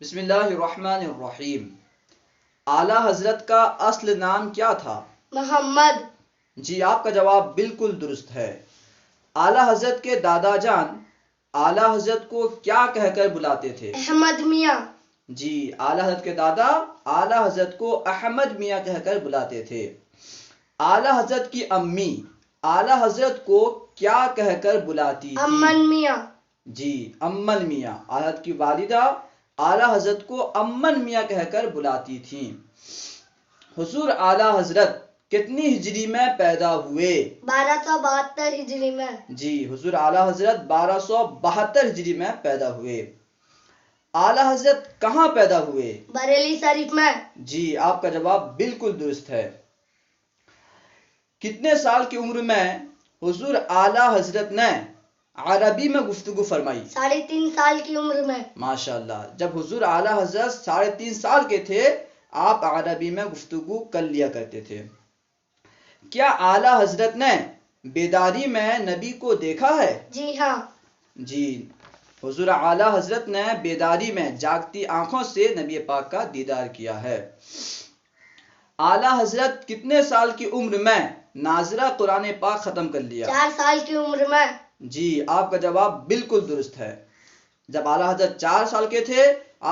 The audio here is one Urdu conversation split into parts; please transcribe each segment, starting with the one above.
بسم اللہ الرحمن الرحیم۔ اعلیٰ حضرت کا اصل نام کیا تھا؟ محمد۔ جی آپ کا جواب بالکل درست ہے۔ اعلیٰ حضرت کے دادا جان اعلیٰ حضرت کو کیا کہہ کر بلاتے تھے؟ احمد میاں۔ جی اعلیٰ حضرت کے دادا اعلیٰ حضرت کو احمد میاں کہہ کر بلاتے تھے۔ اعلیٰ حضرت کی امی اعلیٰ حضرت کو کیا کہہ کر بلاتی تھی؟ امن میاں۔ جی امن میاں۔ اعلیٰ حضرت کی والدہ اعلیٰ حضرت کو امن میاں کہہ کر بلاتی تھیں۔ حضور اعلیٰ حضرت کتنی ہجری میں پیدا ہوئے؟ 1272 ہجری میں۔ جی حضور اعلیٰ حضرت 1272 ہجری میں پیدا ہوئے۔ اعلیٰ حضرت کہاں پیدا ہوئے؟ بریلی شریف میں۔ جی آپ کا جواب بالکل درست ہے۔ کتنے سال کی عمر میں حضور اعلیٰ حضرت نے عربی میں گفتگو فرمائی؟ 3.5 سال کی عمر میں۔ ماشاءاللہ، جب حضور اعلیٰ حضرت 3.5 سال کے تھے آپ عربی میں گفتگو کر لیا کرتے تھے۔ کیا اعلیٰ حضرت نے بیداری میں نبی کو دیکھا ہے؟ جی ہاں۔ جی حضور اعلیٰ حضرت نے بیداری میں جاگتی آنکھوں سے نبی پاک کا دیدار کیا ہے۔ اعلیٰ حضرت کتنے سال کی عمر میں ناظرہ قرآن پاک ختم کر لیا؟ 4 سال کی عمر میں۔ جی آپ کا جواب بالکل درست ہے۔ جب اعلیٰ حضرت 4 سال کے تھے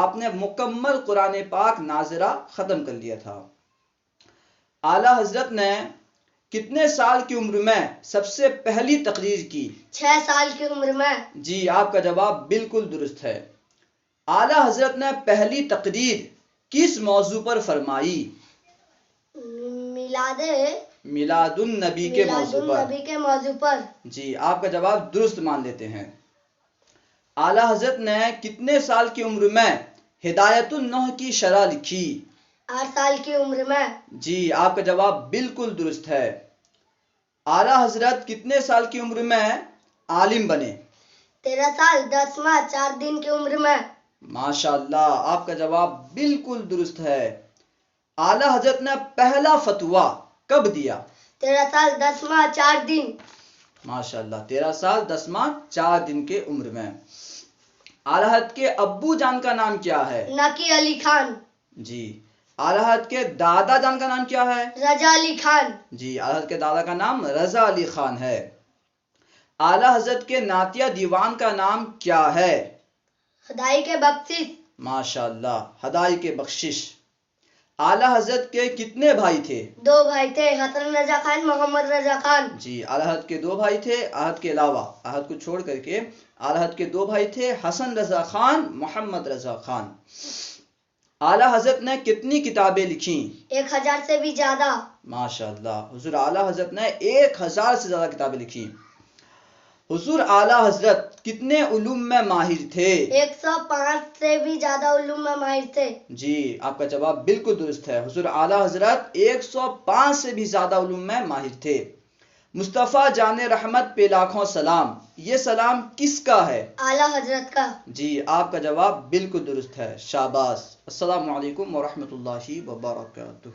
آپ نے مکمل قرآن پاک ناظرہ ختم کر لیا تھا۔ اعلیٰ حضرت نے کتنے سال کی عمر میں سب سے پہلی تقریر کی؟ 6 سال کی عمر میں۔ جی آپ کا جواب بالکل درست ہے۔ اعلیٰ حضرت نے پہلی تقریر کس موضوع پر فرمائی؟ میلاد النبی کے موضوع پر۔ جی آپ کا جواب درست مان لیتے ہیں۔ اعلیٰ حضرت نے کتنے سال کی عمر میں ہدایت النوح کی شرح لکھی؟ 8 سال کی عمر میں۔ جی آپ کا جواب بالکل درست ہے۔ اعلیٰ حضرت کتنے سال کی عمر میں عالم بنے؟ 13 سال 10 ماہ 4 دن کی عمر میں۔ ماشاءاللہ آپ کا جواب بالکل درست ہے۔ اعلیٰ حضرت نے پہلا فتویٰ کب دیا؟ 13 سال 10 ماہ 4 دن۔ ماشاءاللہ 13 سال 10 ماہ 4 دن کے عمر میں۔ اعلیٰ حضرت کے ابو جان کا نام کیا ہے؟ نقی علی خان۔ جی اعلیٰ حضرت کے دادا جان کا نام کیا ہے؟ رضا علی خان۔ جی اعلیٰ حضرت کے دادا کا نام رضا علی خان ہے۔ اعلیٰ حضرت کے نعتیہ دیوان کا نام کیا ہے؟ خدائی کے بخشش۔ ماشاءاللہ ہدائی کے بخشش۔ اعلیٰ حضرت کے کتنے بھائی تھے؟ 2 بھائی تھے، حسن رضا خان، محمد رضا خان۔ جی اعلیٰ حضرت کے 2 بھائی تھے، اعلیٰ حضرت کے علاوہ اعلیٰ حضرت کو چھوڑ کر کے اعلیٰ حضرت کے 2 بھائی تھے، حسن رضا خان، محمد رضا خان۔ اعلیٰ حضرت نے کتنی کتابیں لکھیں؟ 1000 سے بھی زیادہ۔ ماشاءاللہ حضور اعلیٰ حضرت نے 1000 سے زیادہ کتابیں لکھیں۔ حضور اعلیٰ حضرت کتنے علوم میں ماہر تھے؟ 105 سے بھی زیادہ علوم میں ماہر تھے۔ جی آپ کا جواب بالکل درست ہے۔ حضور اعلیٰ حضرت 105 سے بھی زیادہ علوم میں ماہر تھے۔ مصطفیٰ جان رحمت پہ لاکھوں سلام، یہ سلام کس کا ہے؟ اعلیٰ حضرت کا۔ جی آپ کا جواب بالکل درست ہے، شاباش۔ السلام علیکم ورحمۃ اللہ وبرکاتہ۔